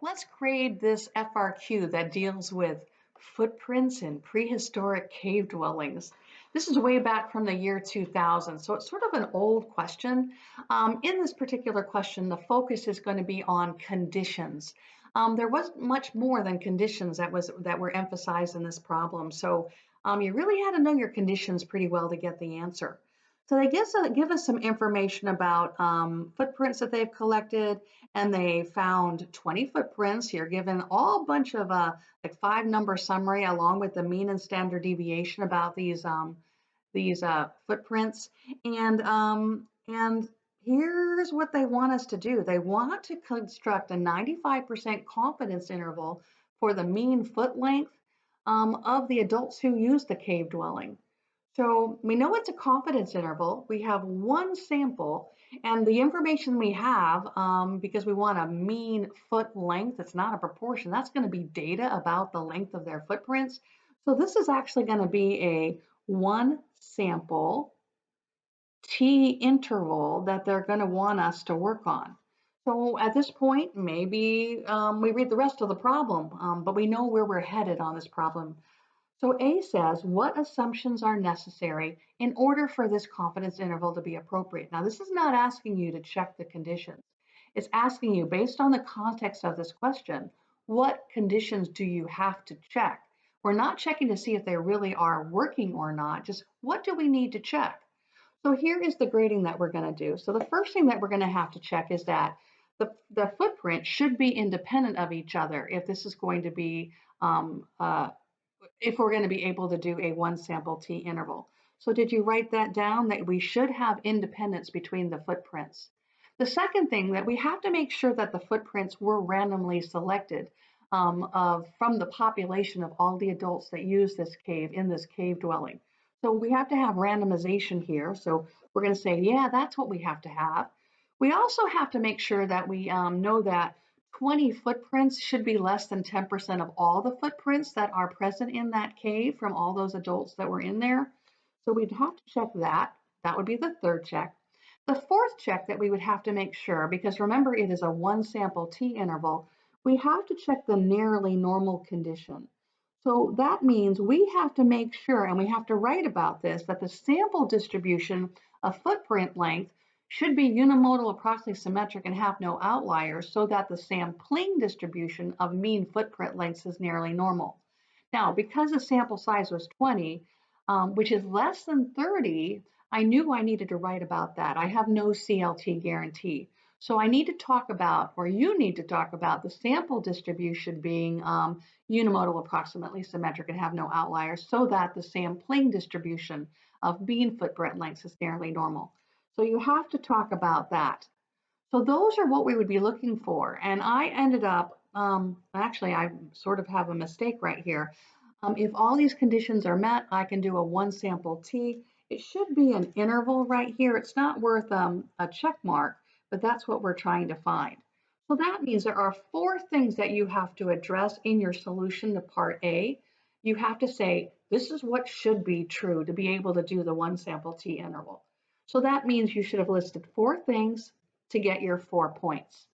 Let's create this FRQ that deals with footprints in prehistoric cave dwellings. This is way back from the year 2000, so it's sort of an old question. In this particular question, the focus is going to be on conditions. There wasn't much more than conditions that were emphasized in this problem, so you really had to know your conditions pretty well to get the answer. So they give us some information about footprints that they've collected, and they found 20 footprints. You're given all bunch of like 5-number summary along with the mean and standard deviation about these footprints. And here's what they want us to do. They want to construct a 95% confidence interval for the mean foot length of the adults who use the cave dwelling. So we know it's a confidence interval. We have one sample, and the information we have, because we want a mean foot length, it's not a proportion, that's going to be data about the length of their footprints. So this is actually going to be a one sample T interval that they're going to want us to work on. So at this point, maybe we read the rest of the problem, but we know where we're headed on this problem. So A says, what assumptions are necessary in order for this confidence interval to be appropriate? Now, this is not asking you to check the conditions. It's asking you, based on the context of this question, what conditions do you have to check? We're not checking to see if they really are working or not, just what do we need to check? So here is the grading that we're going to do. So the first thing that we're going to have to check is that the footprint should be independent of each other if this is going to be if we're going to be able to do a one sample T interval. So did you write that down, that we should have independence between the footprints? The second thing, that we have to make sure that the footprints were randomly selected from the population of all the adults that use this cave in this cave dwelling. So we have to have randomization here. So we're going to say, yeah, that's what we have to have. We also have to make sure that we know that 20 footprints should be less than 10% of all the footprints that are present in that cave from all those adults that were in there. So we'd have to check that. That would be the third check. The fourth check that we would have to make sure, because remember it is a one sample T interval, we have to check the nearly normal condition. So that means we have to make sure, and we have to write about this, that the sample distribution of footprint length should be unimodal, approximately symmetric, and have no outliers, so that the sampling distribution of mean footprint lengths is nearly normal. Now, because the sample size was 20, which is less than 30, I knew I needed to write about that. I have no CLT guarantee. So I need to talk about, or you need to talk about, the sample distribution being unimodal, approximately symmetric, and have no outliers, so that the sampling distribution of mean footprint lengths is nearly normal. So you have to talk about that. So those are what we would be looking for. And I ended up, actually, I sort of have a mistake right here. If all these conditions are met, I can do a one sample T. It should be an interval right here. It's not worth a check mark, but that's what we're trying to find. So that means there are 4 things that you have to address in your solution to part A. You have to say, this is what should be true to be able to do the one sample T interval. So that means you should have listed 4 things to get your 4 points.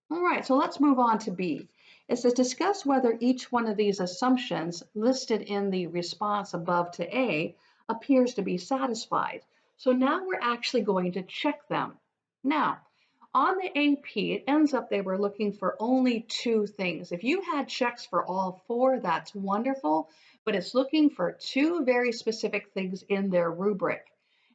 All right, so let's move on to B. It says discuss whether each one of these assumptions listed in the response above to A appears to be satisfied. So now we're actually going to check them. Now, on the AP, it ends up they were looking for only 2 things. If you had checks for all 4, that's wonderful, but it's looking for 2 very specific things in their rubric.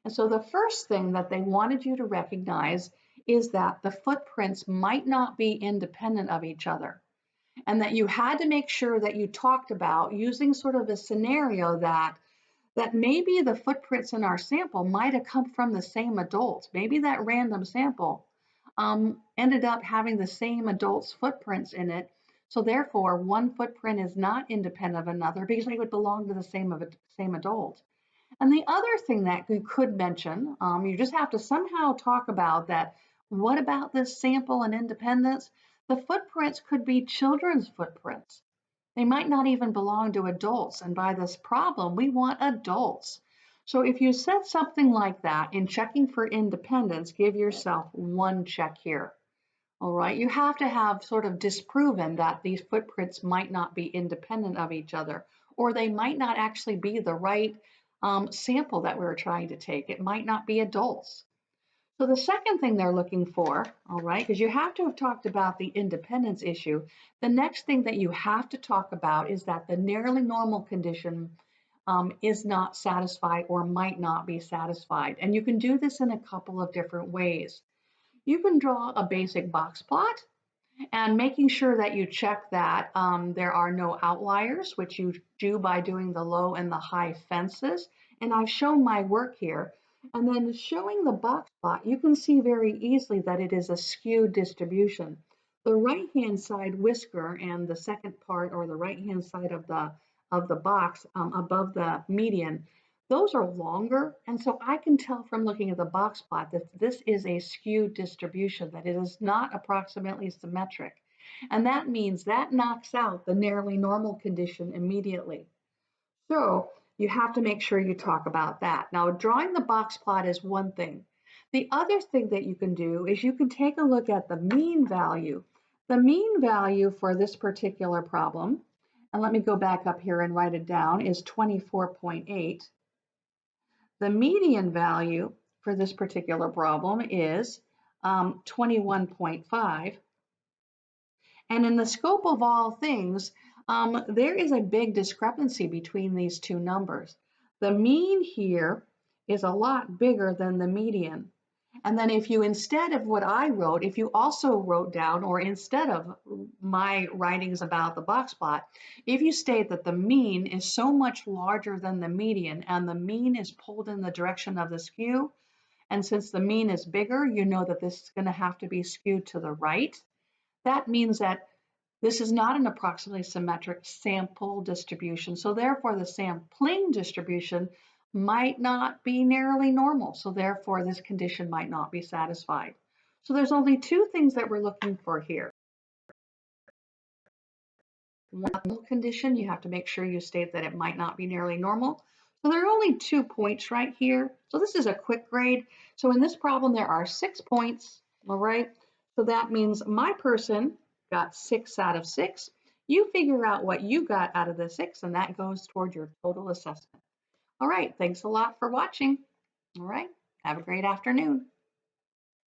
And so the first thing that they wanted you to recognize is that the footprints might not be independent of each other, and that you had to make sure that you talked about using sort of a scenario that maybe the footprints in our sample might have come from the same adults. Maybe that random sample ended up having the same adults' footprints in it. So therefore, one footprint is not independent of another because they would belong to the same adult. And the other thing that you could mention, you just have to somehow talk about that. What about this sample and independence? The footprints could be children's footprints. They might not even belong to adults. And by this problem, we want adults. So if you said something like that in checking for independence, give yourself 1 check here. All right, you have to have sort of disproven that these footprints might not be independent of each other, or they might not actually be the right sample that we're trying to take. It might not be adults. So the second thing they're looking for, all right, because you have to have talked about the independence issue, the next thing that you have to talk about is that the nearly normal condition is not satisfied or might not be satisfied. And you can do this in a couple of different ways. You can draw a basic box plot and making sure that you check that there are no outliers, which you do by doing the low and the high fences. And I've shown my work here. And then showing the box plot, you can see very easily that it is a skewed distribution. The right-hand side whisker and the second part, or the right-hand side of the box above the median, those are longer. And so I can tell from looking at the box plot that this is a skewed distribution, that it is not approximately symmetric. And that means that knocks out the nearly normal condition immediately. So you have to make sure you talk about that. Now, drawing the box plot is one thing. The other thing that you can do is you can take a look at the mean value. The mean value for this particular problem, and let me go back up here and write it down, is 24.8. The median value for this particular problem is 21.5. And in the scope of all things, there is a big discrepancy between these two numbers. The mean here is a lot bigger than the median. And then if you, instead of what I wrote, if you also wrote down, or instead of my writings about the box plot, if you state that the mean is so much larger than the median and the mean is pulled in the direction of the skew, and since the mean is bigger, you know that this is going to have to be skewed to the right. That means that this is not an approximately symmetric sample distribution. So therefore the sampling distribution might not be narrowly normal. So therefore this condition might not be satisfied. So there's only two things that we're looking for here. One condition, you have to make sure you state that it might not be nearly normal. So there are only 2 points right here. So this is a quick grade. So in this problem, there are 6 points, all right? So that means my person got 6 out of 6. You figure out what you got out of the 6, and that goes toward your total assessment. All right, thanks a lot for watching. All right, have a great afternoon.